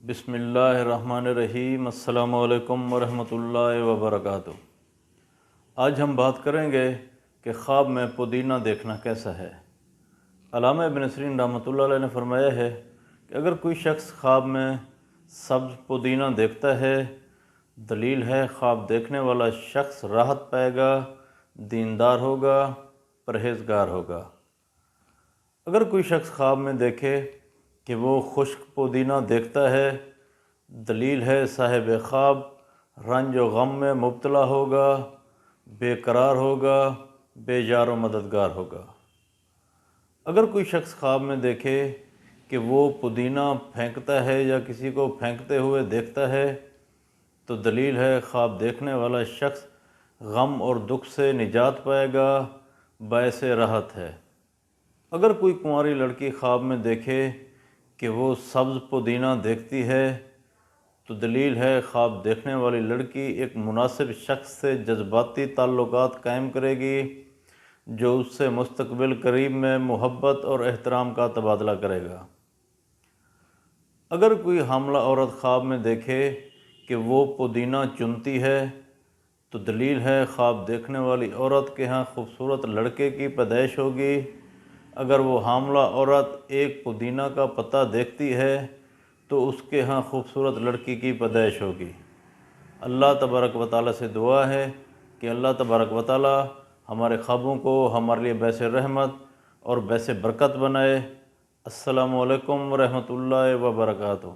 بسم اللہ الرحمن الرحیم۔ السلام علیکم ورحمۃ اللہ وبرکاتہ۔ آج ہم بات کریں گے کہ خواب میں پودینہ دیکھنا کیسا ہے۔ علامہ ابن سیرین رحمۃ اللہ علیہ نے فرمایا ہے کہ اگر کوئی شخص خواب میں سبز پودینہ دیکھتا ہے، دلیل ہے خواب دیکھنے والا شخص راحت پائے گا، دیندار ہوگا، پرہیزگار ہوگا۔ اگر کوئی شخص خواب میں دیکھے کہ وہ خشک پودینہ دیکھتا ہے، دلیل ہے صاحب خواب رنج و غم میں مبتلا ہوگا، بے قرار ہوگا، بے یار و مددگار ہوگا۔ اگر کوئی شخص خواب میں دیکھے کہ وہ پودینہ پھینکتا ہے یا کسی کو پھینکتے ہوئے دیکھتا ہے، تو دلیل ہے خواب دیکھنے والا شخص غم اور دکھ سے نجات پائے گا، باعث راحت ہے۔ اگر کوئی کنواری لڑکی خواب میں دیکھے کہ وہ سبز پودینہ دیکھتی ہے، تو دلیل ہے خواب دیکھنے والی لڑکی ایک مناسب شخص سے جذباتی تعلقات قائم کرے گی، جو اس سے مستقبل قریب میں محبت اور احترام کا تبادلہ کرے گا۔ اگر کوئی حاملہ عورت خواب میں دیکھے کہ وہ پودینہ چنتی ہے، تو دلیل ہے خواب دیکھنے والی عورت کے ہاں خوبصورت لڑکے کی پیدائش ہوگی۔ اگر وہ حاملہ عورت ایک پودینہ کا پتا دیکھتی ہے تو اس کے ہاں خوبصورت لڑکی کی پیدائش ہوگی۔ اللہ تبارک و تعالیٰ سے دعا ہے کہ اللہ تبارک و تعالیٰ ہمارے خوابوں کو ہمارے لیے باعث رحمت اور باعث برکت بنائے۔ السلام علیکم ورحمۃ اللہ وبرکاتہ۔